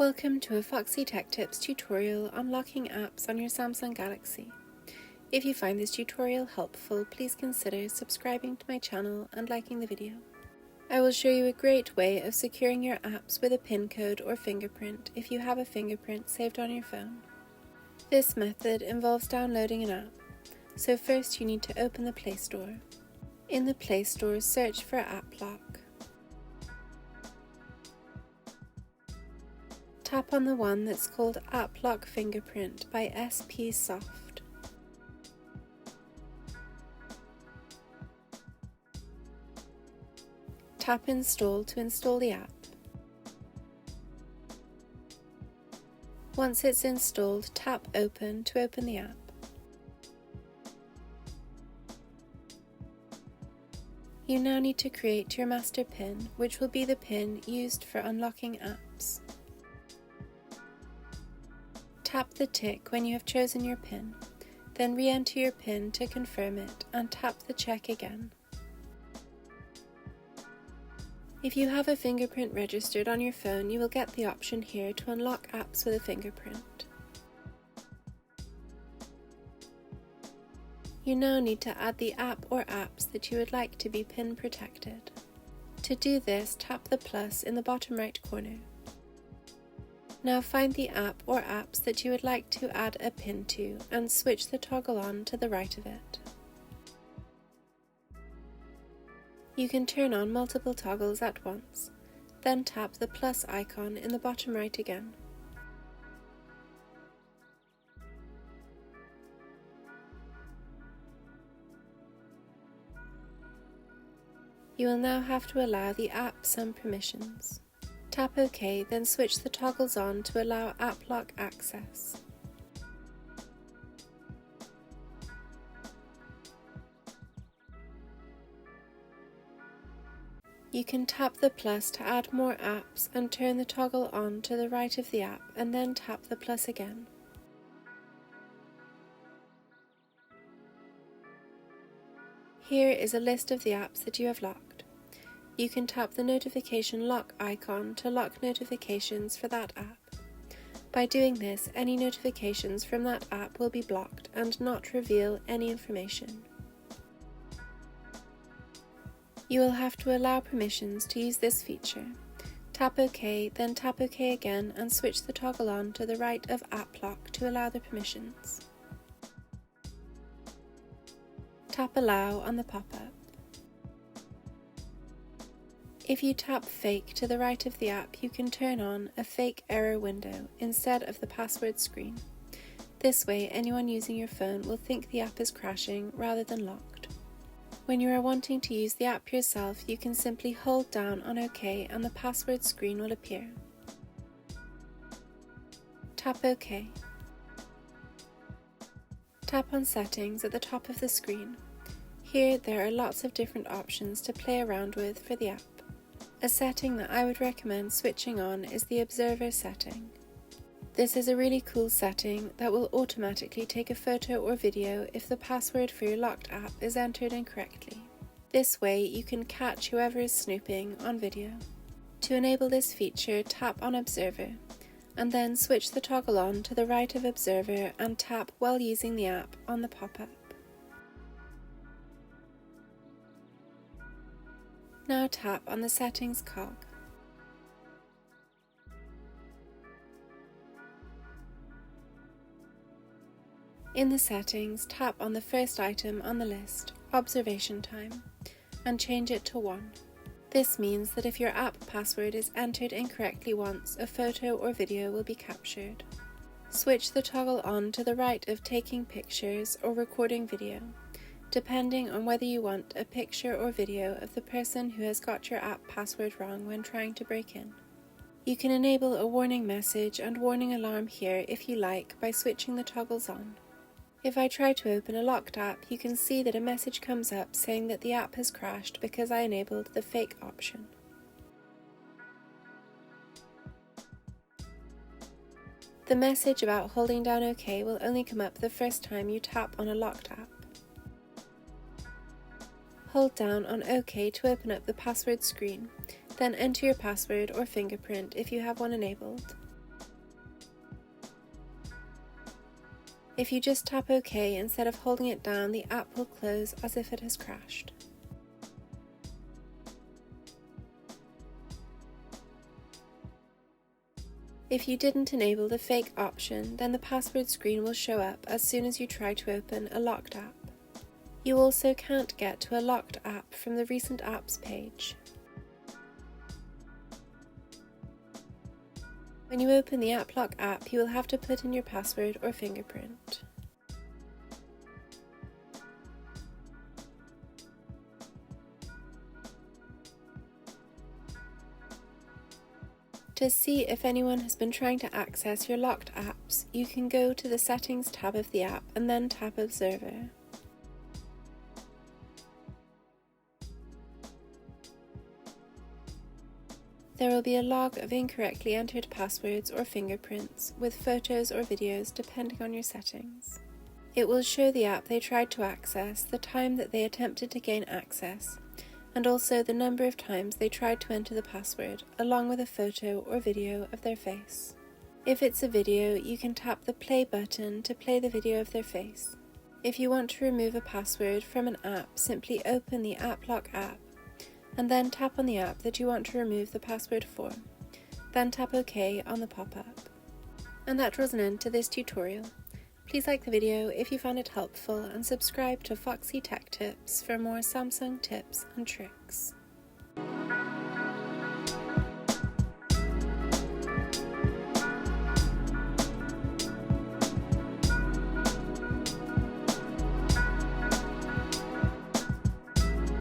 Welcome to a Foxy Tech Tips tutorial on locking apps on your Samsung Galaxy. If you find this tutorial helpful, please consider subscribing to my channel and liking the video. I will show you a great way of securing your apps with a PIN code or fingerprint if you have a fingerprint saved on your phone. This method involves downloading an app, so first you need to open the Play Store. In the Play Store, search for App Lock. Tap on the one that's called App Lock Fingerprint by SP Soft. Tap Install to install the app. Once it's installed, tap Open to open the app. You now need to create your master PIN, which will be the PIN used for unlocking apps. Tap the tick when you have chosen your PIN, then re-enter your PIN to confirm it and tap the check again. If you have a fingerprint registered on your phone, you will get the option here to unlock apps with a fingerprint. You now need to add the app or apps that you would like to be PIN protected. To do this, tap the plus in the bottom right corner. Now find the app or apps that you would like to add a PIN to and switch the toggle on to the right of it. You can turn on multiple toggles at once, then tap the plus icon in the bottom right again. You will now have to allow the app some permissions. Tap OK, then switch the toggles on to allow App Lock access. You can tap the plus to add more apps and turn the toggle on to the right of the app and then tap the plus again. Here is a list of the apps that you have locked. You can tap the notification lock icon to lock notifications for that app. By doing this, any notifications from that app will be blocked and not reveal any information. You will have to allow permissions to use this feature. Tap OK, then tap OK again and switch the toggle on to the right of App Lock to allow the permissions. Tap Allow on the pop-up. If you tap Fake to the right of the app, you can turn on a fake error window instead of the password screen. This way, anyone using your phone will think the app is crashing rather than locked. When you are wanting to use the app yourself, you can simply hold down on OK and the password screen will appear. Tap OK. Tap on Settings at the top of the screen. Here, there are lots of different options to play around with for the app. A setting that I would recommend switching on is the Observer setting. This is a really cool setting that will automatically take a photo or video if the password for your locked app is entered incorrectly. This way you can catch whoever is snooping on video. To enable this feature, tap on Observer, and then switch the toggle on to the right of Observer and tap while using the app on the pop-up. Now tap on the Settings cog. In the settings, tap on the first item on the list, Observation Time, and change it to 1. This means that if your app password is entered incorrectly once, a photo or video will be captured. Switch the toggle on to the right of Taking Pictures or Recording Video, depending on whether you want a picture or video of the person who has got your app password wrong when trying to break in. You can enable a warning message and warning alarm here if you like by switching the toggles on. If I try to open a locked app, you can see that a message comes up saying that the app has crashed because I enabled the fake option. The message about holding down OK will only come up the first time you tap on a locked app. Hold down on OK to open up the password screen, then enter your password or fingerprint if you have one enabled. If you just tap OK instead of holding it down, the app will close as if it has crashed. If you didn't enable the fake option, then the password screen will show up as soon as you try to open a locked app. You also can't get to a locked app from the Recent Apps page. When you open the AppLock app, you will have to put in your password or fingerprint. To see if anyone has been trying to access your locked apps, you can go to the Settings tab of the app and then tap Observer. There will be a log of incorrectly entered passwords or fingerprints, with photos or videos depending on your settings. It will show the app they tried to access, the time that they attempted to gain access, and also the number of times they tried to enter the password, along with a photo or video of their face. If it's a video, you can tap the play button to play the video of their face. If you want to remove a password from an app, simply open the AppLock app, and then tap on the app that you want to remove the password for. Then tap OK on the pop-up. And that draws an end to this tutorial. Please like the video if you found it helpful and subscribe to Foxy Tech Tips for more Samsung tips and tricks.